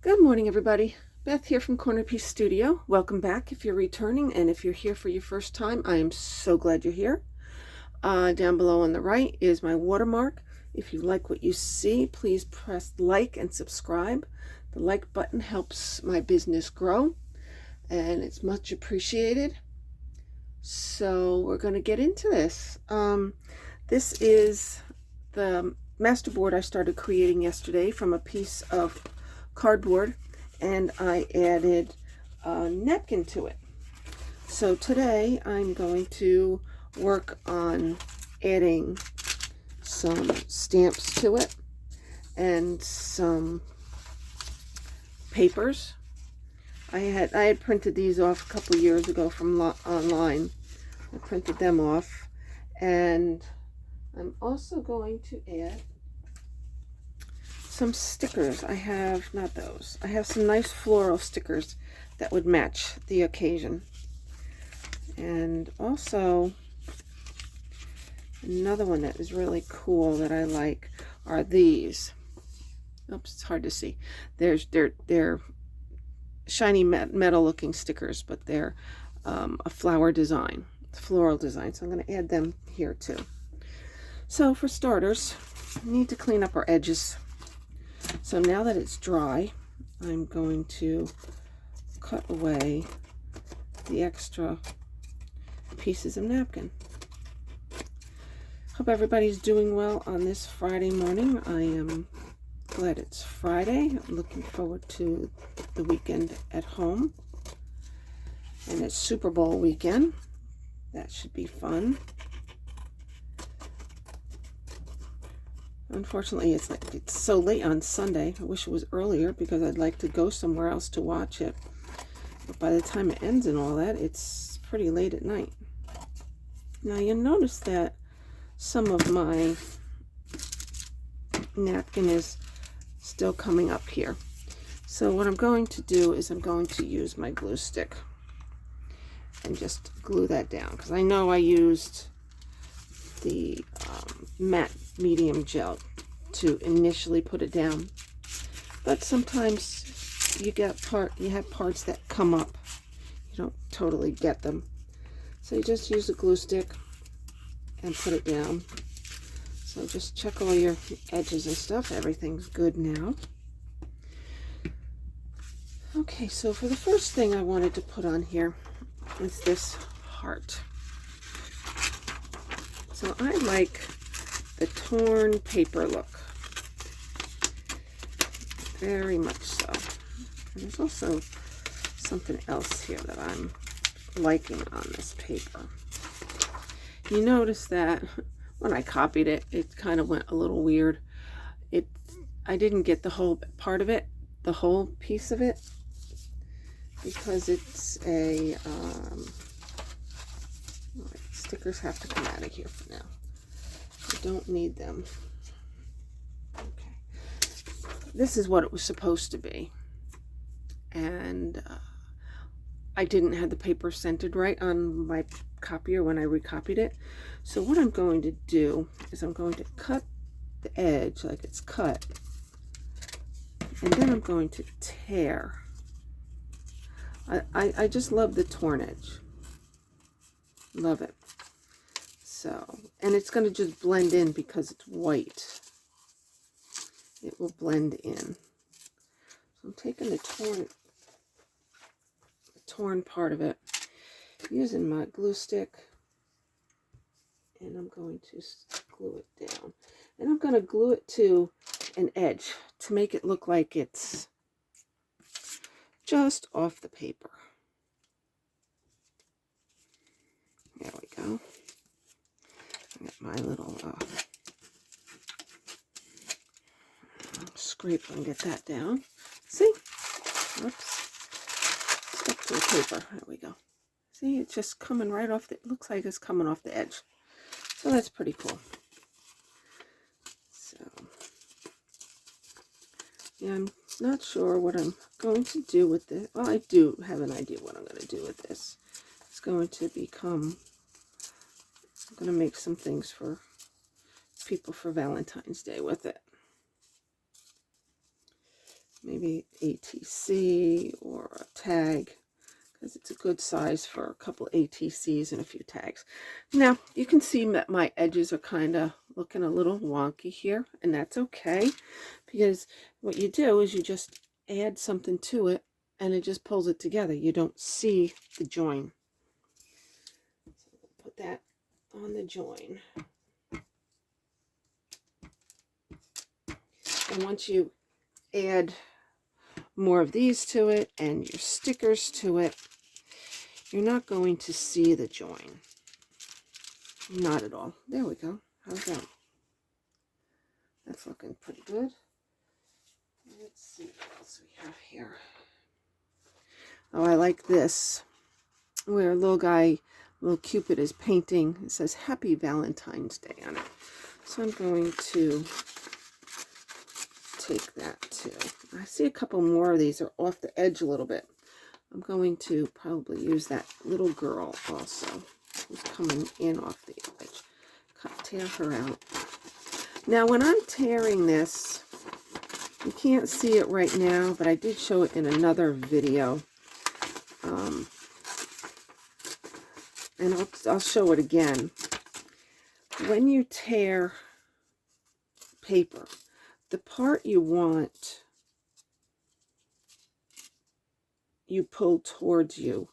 Good morning, everybody. Beth here from CornerPiece Studio. Welcome back if you're returning, and if you're here for your first time, I am so glad you're here. Down below on the right is my watermark. If you like what you see, please press like and subscribe. The like button helps my business grow, and it's much appreciated. So we're going to get into this. This is the master board I started creating yesterday from a piece of cardboard, and I added a napkin to it. So today I'm going to work on adding some stamps to it and some papers. I had printed these off a couple years ago from online. I printed them off, and I'm also going to add some stickers. I have some nice floral stickers that would match the occasion. And also another one that is really cool that I like are these. Oops, it's hard to see. They're shiny metal looking stickers, but they're a floral design. So I'm going to add them here too. So for starters, we need to clean up our edges. So now that it's dry, I'm going to cut away the extra pieces of napkin. Hope everybody's doing well on this Friday morning. I am glad it's Friday. I'm looking forward to the weekend at home. And it's Super Bowl weekend. That should be fun. Unfortunately, it's so late on Sunday. I wish it was earlier because I'd like to go somewhere else to watch it. But by the time it ends and all that, it's pretty late at night. Now you'll notice that some of my napkin is still coming up here. So what I'm going to do is I'm going to use my glue stick and just glue that down, because I know I used the matte medium gel to initially put it down, but sometimes you have parts that come up, you don't totally get them, so you just use a glue stick and put it down. So just check all your edges and stuff. Everything's good now. Okay, so for the first thing I wanted to put on here is this heart. So I like the torn paper look, very much so. And there's also something else here that I'm liking on this paper. You notice that when I copied it, it kind of went a little weird. I didn't get the whole part of it, the whole piece of it, because it's a stickers have to come out of here for now. I don't need them. Okay, this is what it was supposed to be, and I didn't have the paper centered right on my copier when I recopied it. So what I'm going to do is I'm going to cut the edge like it's cut, and then I'm going to tear. I just love the torn edge. Love it. So, and it's going to just blend in because it's white. It will blend in. So I'm taking the torn part of it, using my glue stick, and I'm going to glue it down. And I'm going to glue it to an edge to make it look like it's just off the paper. There we go. I got my little scraper and get that down. See? Whoops. Stuck to the paper. There we go. See, it's just coming right off it looks like it's coming off the edge. So that's pretty cool. So, yeah, I'm not sure what I'm going to do with this. Well, I do have an idea what I'm going to do with this. It's going to become, I'm going to make some things for people for Valentine's Day with it. maybe ATC or a tag, because it's a good size for a couple ATCs and a few tags. Now, you can see that my edges are kind of looking a little wonky here, and that's okay, because what you do is you just add something to it, and it just pulls it together. You don't see the join. So put that on the join. And once you add more of these to it and your stickers to it, you're not going to see the join. Not at all. There we go. How's that? That's looking pretty good. Let's see what else we have here. Oh, I like this, where a little guy, little Cupid, is painting. It says Happy Valentine's Day on it. So I'm going to take that too. I see a couple more of these are off the edge a little bit. I'm going to probably use that little girl also, who's coming in off the edge. Tear her out. Now when I'm tearing this, you can't see it right now, but I did show it in another video. And I'll show it again. When you tear paper, the part you want, you pull towards you.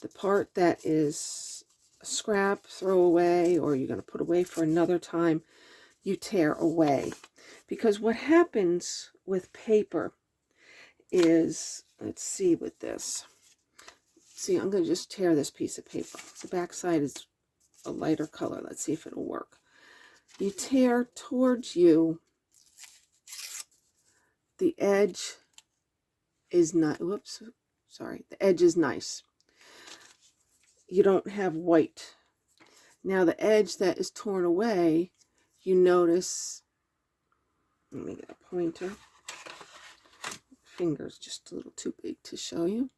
The part that is a scrap, throw away, or you're going to put away for another time, you tear away. Because what happens with paper is, let's see with this. See, I'm going to just tear this piece of paper. The back side is a lighter color. Let's see if it'll work. You tear towards you. The edge is not, whoops, sorry. The edge is nice. You don't have white. Now the edge that is torn away, you notice, let me get a pointer. Finger's just a little too big to show you.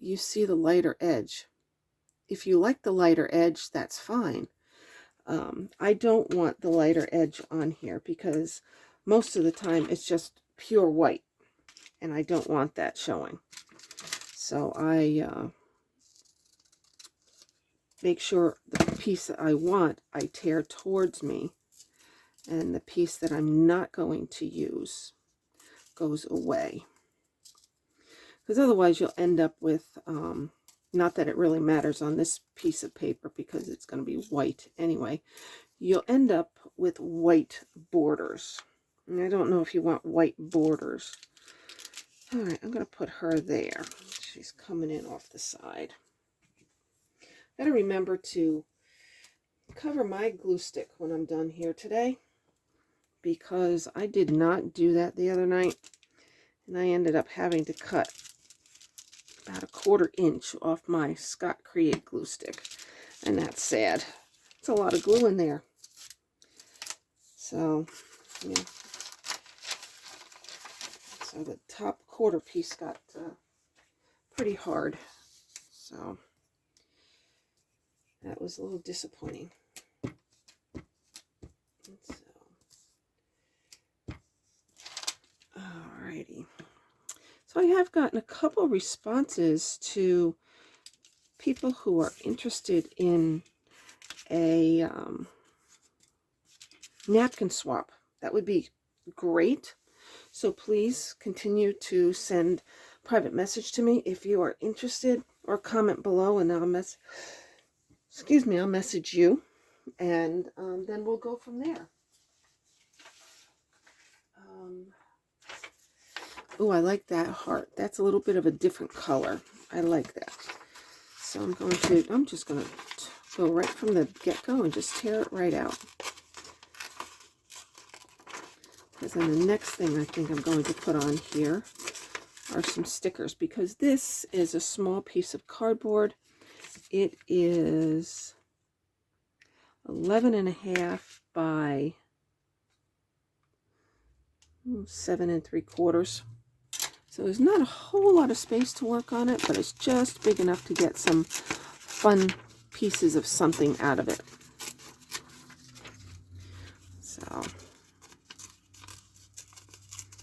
You see the lighter edge. If you like the lighter edge, that's fine. I don't want the lighter edge on here because most of the time it's just pure white, and I don't want that showing. So I make sure the piece that I want, I tear towards me, and the piece that I'm not going to use goes away. Because otherwise you'll end up with, not that it really matters on this piece of paper because it's going to be white anyway, you'll end up with white borders. And I don't know if you want white borders. All right, I'm going to put her there. She's coming in off the side. Got to remember to cover my glue stick when I'm done here today, because I did not do that the other night, and I ended up having to cut about 1/4 inch off my Scott Create glue stick, and that's sad. It's a lot of glue in there. So, yeah. So the top 1/4 piece got pretty hard. So that was a little disappointing. So, alrighty. So I have gotten a couple responses to people who are interested in a napkin swap. That would be great. So please continue to send private message to me if you are interested, or comment below, and I'll I'll message you, and then we'll go from there. Oh, I like that heart. That's a little bit of a different color. I like that. So I'm just going to go right from the get-go and just tear it right out. Because then the next thing I think I'm going to put on here are some stickers, because this is a small piece of cardboard. It is 11.5 by 7 3/4. So there's not a whole lot of space to work on it, but it's just big enough to get some fun pieces of something out of it. So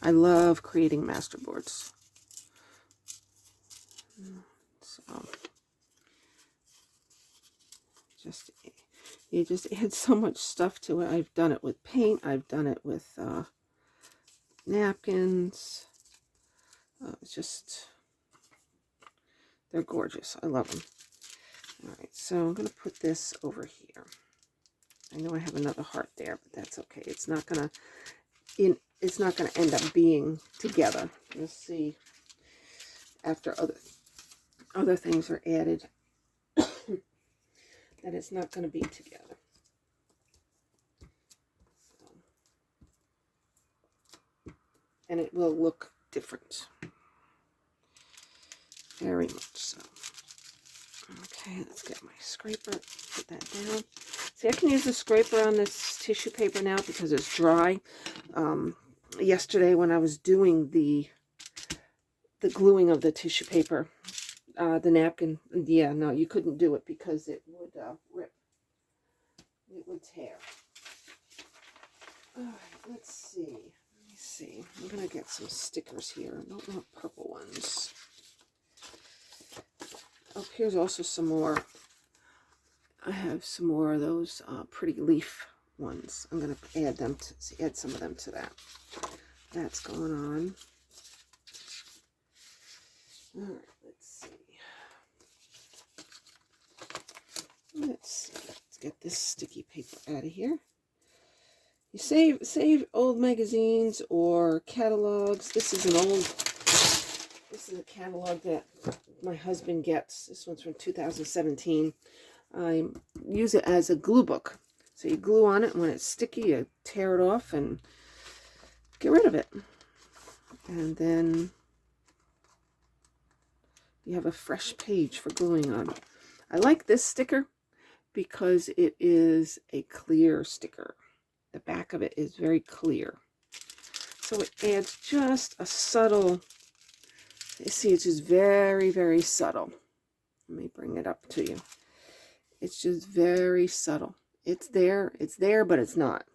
I love creating master boards. So you just add so much stuff to it. I've done it with paint. I've done it with napkins. It's just, they're gorgeous. I love them. All right, so I'm going to put this over here. I know I have another heart there, but that's okay. It's not going to end up being together. You'll see after other things are added that it's not going to be together. So, and it will look different. Very much so. Okay, let's get my scraper, put that down. See, I can use a scraper on this tissue paper now because it's dry. Yesterday when I was doing the gluing of the tissue paper, the napkin, yeah, no, you couldn't do it because it would rip. It would tear. All right, let's see. Let me see. I'm going to get some stickers here. I don't want purple ones. Oh, here's also some more. I have some more of those pretty leaf ones. I'm going to add them to add some of them to that. That's going on. All right, let's see. Let's get this sticky paper out of here. You save old magazines or catalogs. This is a catalog that my husband gets. This one's from 2017. I use it as a glue book. So you glue on it, and when it's sticky, you tear it off and get rid of it. And then you have a fresh page for gluing on. I like this sticker because it is a clear sticker. The back of it is very clear. So it adds just a subtle, you see, it's just very, very subtle. Let me bring it up to you. It's just very subtle. It's there, but it's not.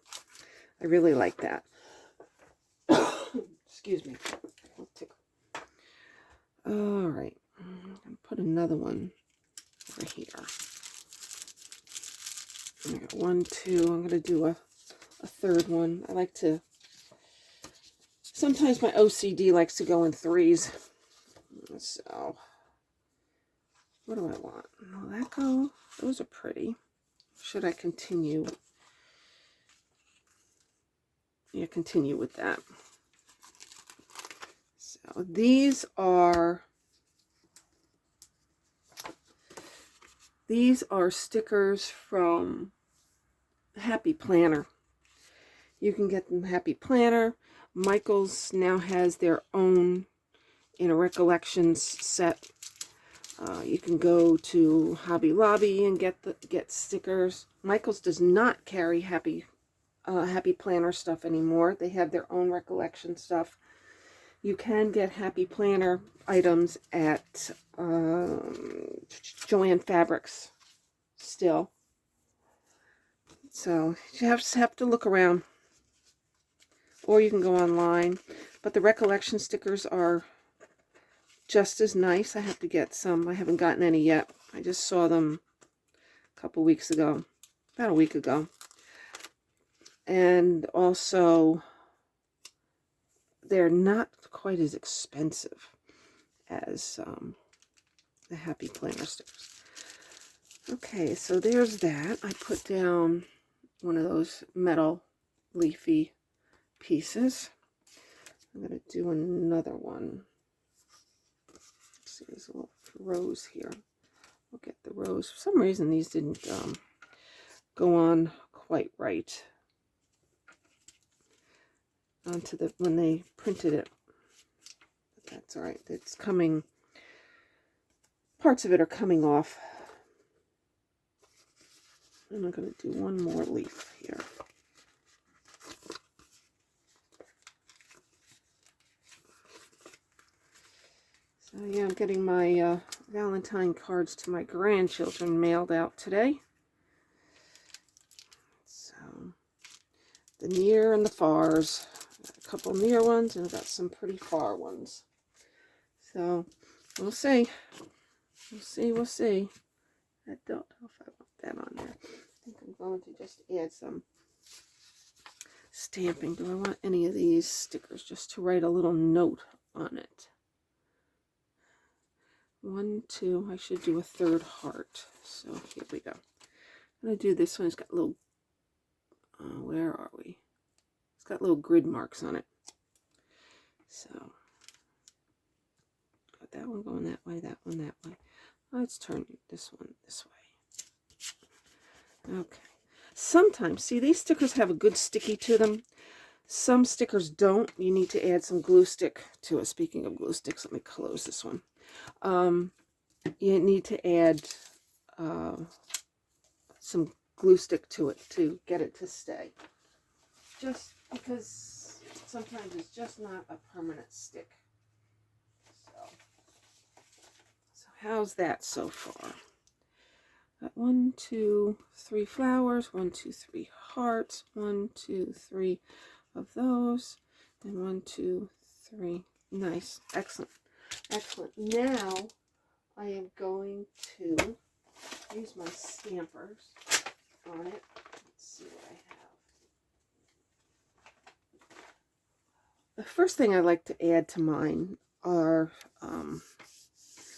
I really like that. Excuse me. All right. I'm going to put another one over here. I got 1, 2. I'm going to do a third one. I like to, sometimes my OCD likes to go in 3s. So, what do I want? Will that go? Those are pretty. Should I continue? Yeah, continue with that. So, these are stickers from Happy Planner. You can get them Happy Planner. Michaels now has their own in a recollections set. You can go to Hobby Lobby and get stickers. Michaels does not carry Happy Planner stuff anymore. They have their own recollection stuff. You can get Happy Planner items at Joann Fabrics still. So you have to look around. Or you can go online. But the recollection stickers are just as nice. I have to get some. I haven't gotten any yet. I just saw them a couple weeks ago. About a week ago. And also, they're not quite as expensive as the Happy Planner stickers. Okay, so there's that. I put down one of those metal leafy pieces. I'm going to do another one. Let's see, there's a little rose here. We'll get the rose. For some reason, these didn't go on quite right onto when they printed it. But that's all right. It's coming. Parts of it are coming off. And I'm going to do one more leaf here. So yeah, I'm getting my Valentine cards to my grandchildren mailed out today. So the near and the fars. a couple near ones, and I've got some pretty far ones. So we'll see. We'll see. I don't know if I want that on there. I think I'm going to just add some stamping. Do I want any of these stickers just to write a little note on it? 1, 2, I should do a third heart. So here we go. I'm going to do this one. It's got little, where are we? It's got little grid marks on it. So, got that one going that way, that one that way. Let's turn this one this way. Okay. Sometimes, see, these stickers have a good sticky to them. Some stickers don't. You need to add some glue stick to it. Speaking of glue sticks, let me close this one. You need to add some glue stick to it to get it to stay. Just because sometimes it's just not a permanent stick. So how's that so far? Got 1, 2, 3 flowers, 1, 2, 3 hearts, 1, 2, 3 of those, and 1, 2, 3. Nice, excellent, excellent. Now I am going to use my stampers on it. Let's see what I have. The first thing I like to add to mine are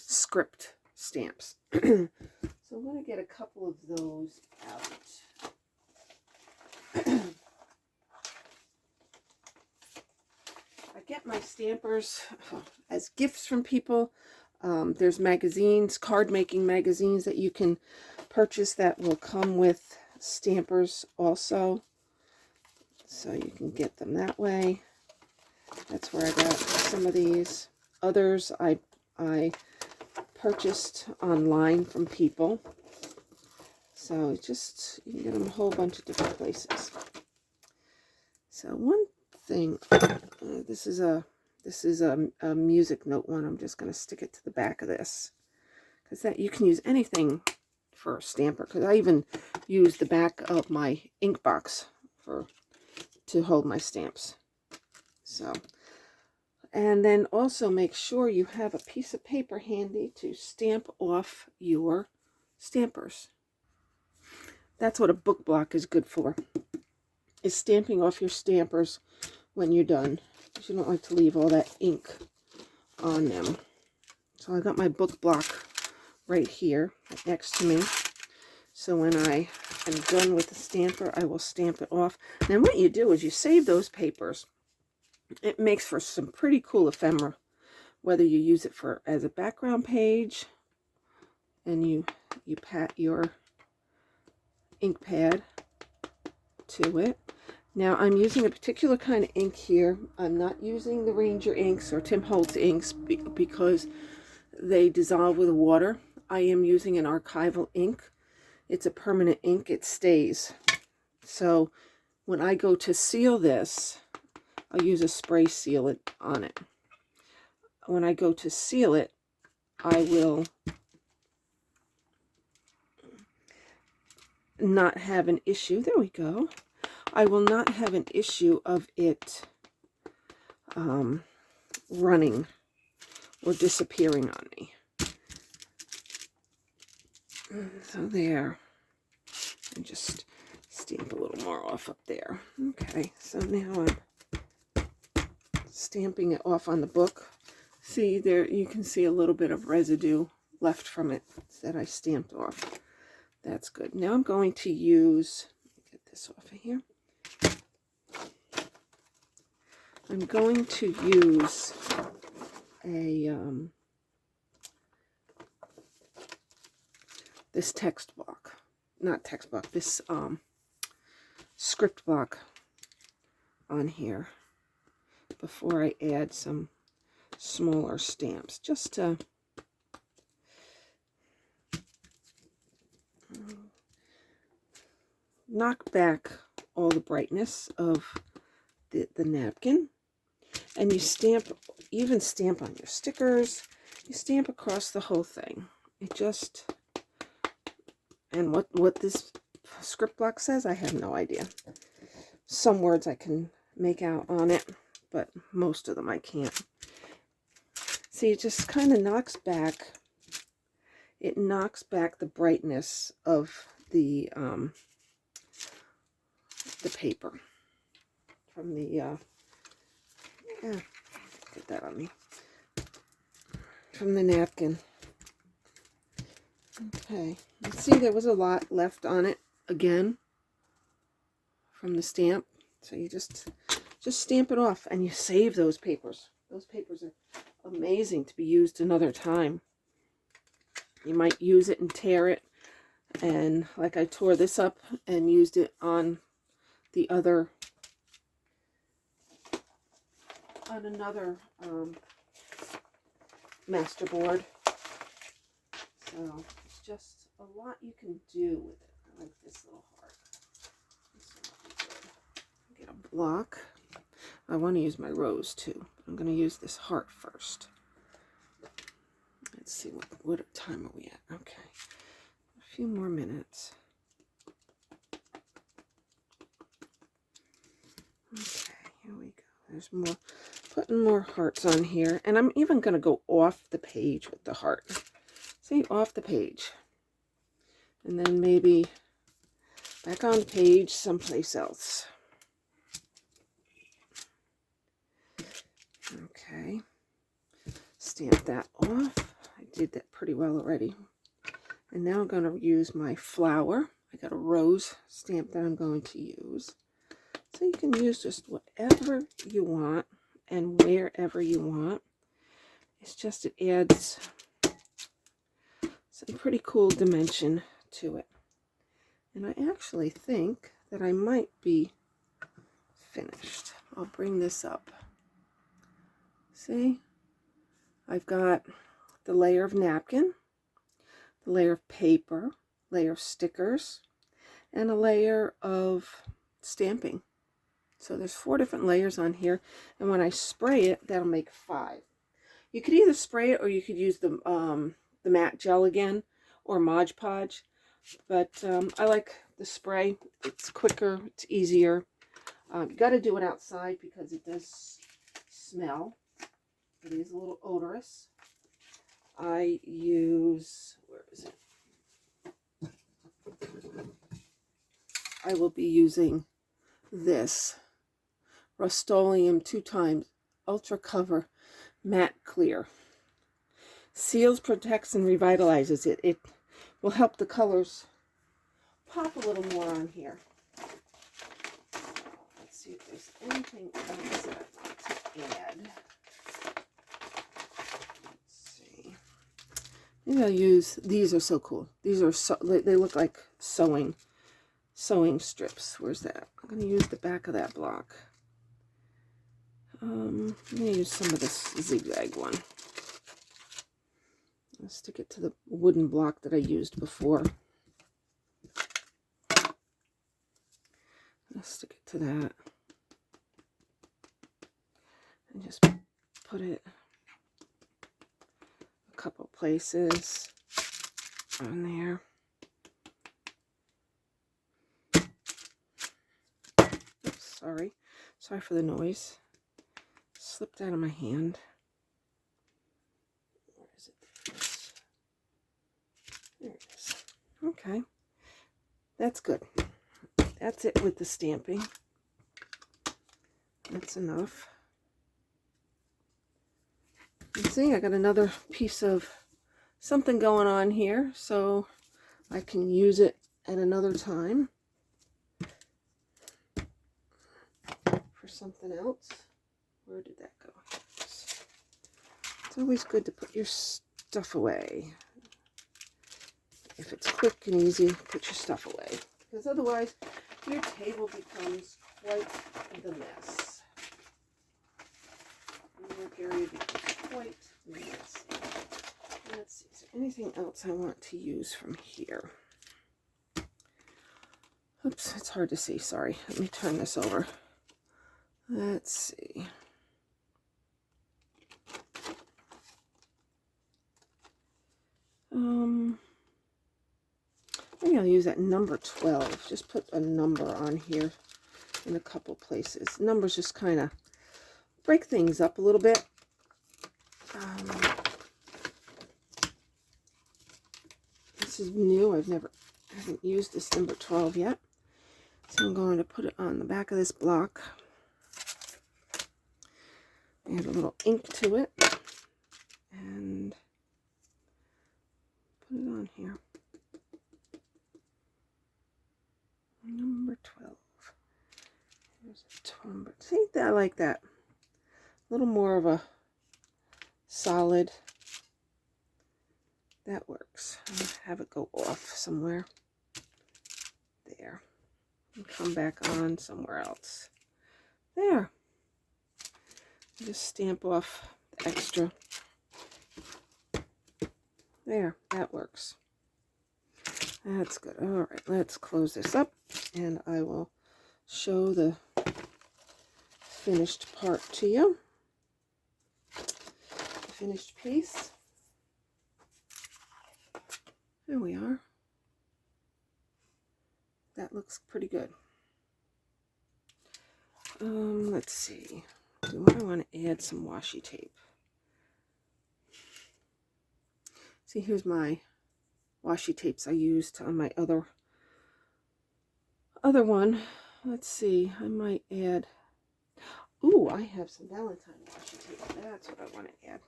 script stamps. So I'm going to get a couple of those out. I get my stampers as gifts from people. There's magazines, card making magazines that you can purchase that will come with stampers also. So you can get them that way. That's where I got some of these. Others I purchased online from people. So just, you can get them a whole bunch of different places. So one thing, this is a music note one. I'm just going to stick it to the back of this, because that you can use anything for a stamper. Because I even use the back of my ink box to hold my stamps. So, and then also make sure you have a piece of paper handy to stamp off your stampers. That's what a book block is good for, is stamping off your stampers when you're done, because you don't like to leave all that ink on them. So I got my book block right here next to me. So when I am done with the stamper, I will stamp it off. Then what you do is you save those papers. It makes for some pretty cool ephemera, whether you use it for as a background page and you pat your ink pad to it. Now I'm using a particular kind of ink here. I'm not using the Ranger inks or Tim Holtz inks because they dissolve with water. I am using an archival ink. It's a permanent ink. It stays. So when I go to seal this, I'll use a spray seal on it. When I go to seal it, I will not have an issue. There we go. I will not have an issue of it running or disappearing on me. So there. And just stamp a little more off up there. Okay, so now I'm stamping it off on the book. See there, you can see a little bit of residue left from it that I stamped off. That's good. Now I'm going to use, get this off of here. I'm going to use a this text block, not text block, this script block on here before I add some smaller stamps, just to knock back all the brightness of the napkin. And you stamp, even stamp on your stickers, you stamp across the whole thing. It just, and what this script block says, I have no idea. Some words I can make out on it, but most of them I can't. See, it just kind of knocks back, it knocks back the brightness of the paper from the, yeah, get that on me, from the napkin. Okay, let's see, there was a lot left on it again from the stamp. So you just stamp it off and you save those papers. Those papers are amazing to be used another time. You might use it and tear it, and like I tore this up and used it on the other, on another master board. So it's just a lot you can do with it. I like this little heart. This will be good. Get a block. I want to use my rose too. I'm going to use this heart first. Let's see, what time are we at? Okay, a few more minutes. Okay, here we go. There's more, putting more hearts on here. And I'm even going to go off the page with the heart. See, off the page. And then maybe back on the page someplace else. Okay, stamp that off. I did that pretty well already. And now I'm going to use my flower. I got a rose stamp that I'm going to use. So you can use just whatever you want and wherever you want. It's just, it adds some pretty cool dimension to it. And I actually think that I might be finished. I'll bring this up. See, I've got the layer of napkin, the layer of paper, layer of stickers, and a layer of stamping. So there's 4 different layers on here, and when I spray it, that'll make 5. You could either spray it or you could use the matte gel again, or Mod Podge, but I like the spray. It's quicker, it's easier. You got to do it outside because it does smell. It is a little odorous. I use, where is it? I will be using this Rust-Oleum 2x Ultra Cover Matte Clear. Seals, protects, and revitalizes it. It will help the colors pop a little more on here. Let's see if there's anything else that I want to add. Maybe I'll use, these are so cool. These are so, they look like sewing strips. Where's that? I'm going to use the back of that block. I'm going to use some of this zigzag one. I'll stick it to the wooden block that I used before. I'll stick it to that. And just put it couple places on there. Oops, sorry for the noise. Slipped out of my hand. Where is it? There it is. Okay, that's good. That's it with the stamping. That's enough. You see, I got another piece of something going on here, so I can use it at another time for something else. Where did that go? It's always good to put your stuff away. If it's quick and easy, put your stuff away, because otherwise your table becomes quite the mess. Your work area becomes quite messy. Let's see, is there anything else I want to use from here? Oops, it's hard to see, sorry. Let me turn this over. Let's see. Maybe I'll use that number 12. Just put a number on here in a couple places. Numbers just kind of break things up a little bit. This is new. I haven't used this number 12 yet. So I'm going to put it on the back of this block. Add a little ink to it. And put it on here. Number 12. Here's a number. See, I like that. A little more of a solid. That works. I'll have it go off somewhere. There. And come back on somewhere else. There. Just stamp off the extra. There. That works. That's good. All right. Let's close this up. And I will show the finished part to you. The finished piece. There we are. That looks pretty good. Let's see. Do I want to add some washi tape? See, here's my washi tapes I used on my other one. Let's see. I might add. Ooh, I have some Valentine washi tape. That's what I want to add.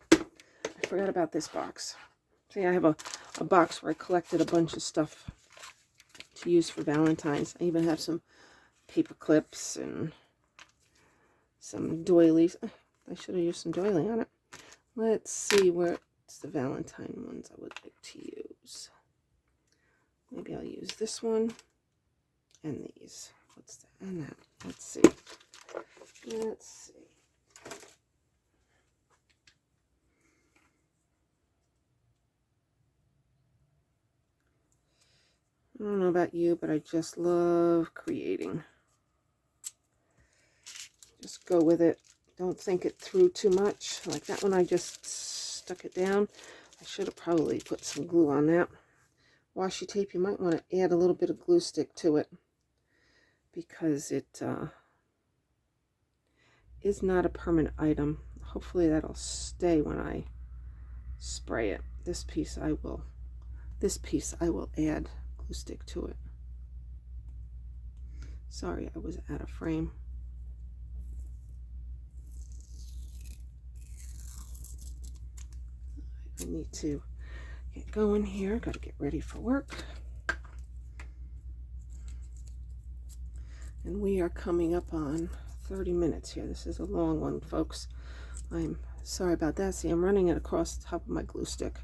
I forgot about this box. See, I have a box where I collected a bunch of stuff to use for Valentine's. I even have some paper clips and some doilies. I should have used some doily on it. Let's see where's the Valentine ones I would like to use. Maybe I'll use this one and these. What's that? And that. Let's see. Let's see. I don't know about you, but I just love creating. Just go with it. Don't think it through too much. Like that one, I just stuck it down. I should have probably put some glue on that. Washi tape, you might want to add a little bit of glue stick to it because it is not a permanent item. Hopefully that'll stay when I spray it. This piece I will add glue stick to it. Sorry, I was out of frame. I need to get going here. Got to get ready for work. And we are coming up on 30 minutes here. This is a long one, folks. I'm sorry about that. See, I'm running it across the top of my glue stick.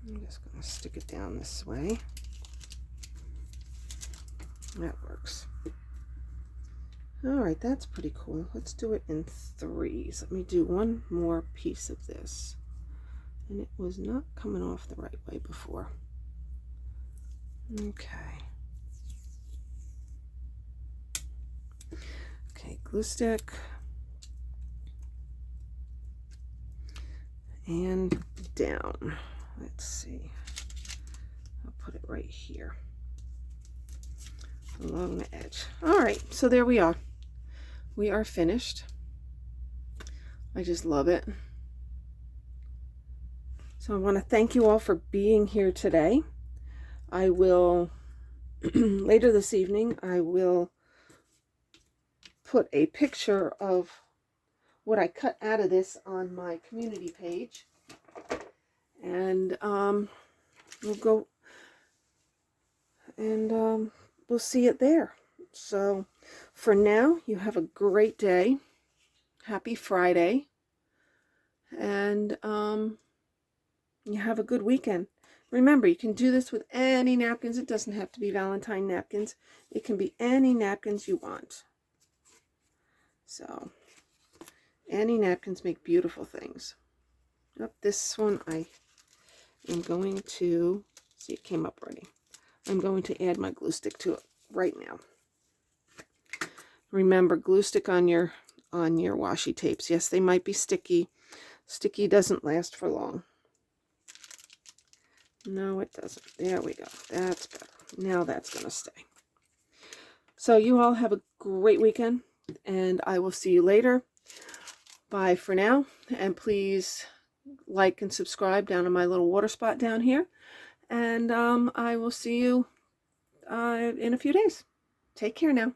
I'm just going to stick it down this way. That works. All right, that's pretty cool. Let's do it in threes. Let me do one more piece of this. And it was not coming off the right way before. Okay. Okay, glue stick. And down. Let's see. I'll put it right here. Along the edge. All right, so there we are. We are finished. I just love it. So I want to thank you all for being here today. I will, later this evening, I will put a picture of what I cut out of this on my community page. And we'll go and we'll see it there. So for now, you have a great day. Happy Friday. And you have a good weekend. Remember, you can do this with any napkins. It doesn't have to be Valentine napkins. It can be any napkins you want. So, any napkins make beautiful things. Up this one, I am going to, see, it came up already. I'm going to add my glue stick to it right now. Remember, glue stick on your washi tapes. Yes, they might be sticky. Sticky doesn't last for long. No, it doesn't. There we go. That's better. Now that's going to stay. So you all have a great weekend, and I will see you later. Bye for now, and please like and subscribe down on my little water spot down here, and I will see you in a few days. Take care now.